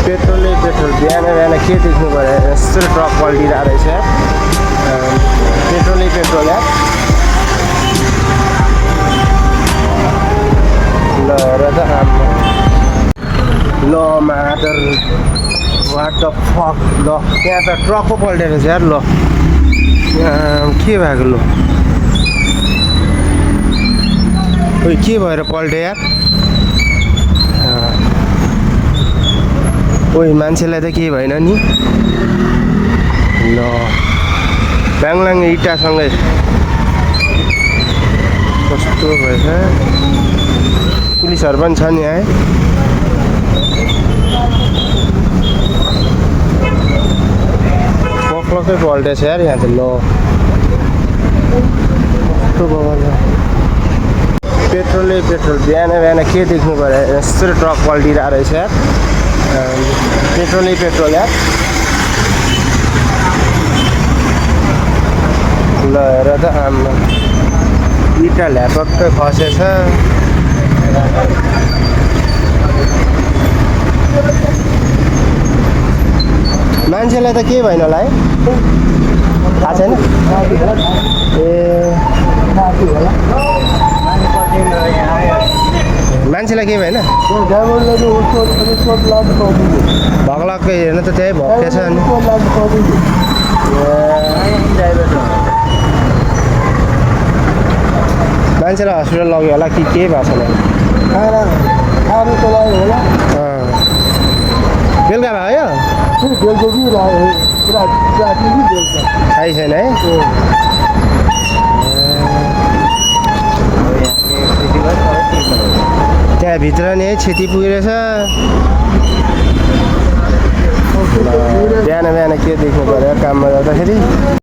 petrol बिहान बिहान के देख्नु पर्यो यस्तो ट्रक पल्टिरहेको रहेछ पेट्रोल यार ल र त ल मादर वाट द फक ल त्यहाँ त ट्रक पो पल्टेर छ यार ल के भएको ल ओइ के भएर पल्ट्यो यार ओइ मान्छेलाई त केही भएन नि ल ब्याङलाङ इँटासँगै कस्तो भएछ पुलिसहरू पनि छ नि है पक्लकै पल्टेछ यार यहाँ त ल कस्तो भयो पेट्रोल बिहान बिहान के देख्नु पर्यो यस्तो ट्रक पल्टिरहेको रहेछ यार पेट्रोल यार ल हेर त आम्मा इँटा ल्यापक्कै खसेछ मान्छेलाई त के भएन होला है थाहा छैन ए मान्छेलाई के भएन भगलक्कै हेर्नु त त्यही भक्केछ नि मान्छेलाई हस्पिटल लग्यो होला कि के भएको छ बेलुका भयो थाहै छैन है त्यहाँ भित्र नि है क्षति पुगिरहेछ बिहान के देख्नु पर्यो काममा जाँदाखेरि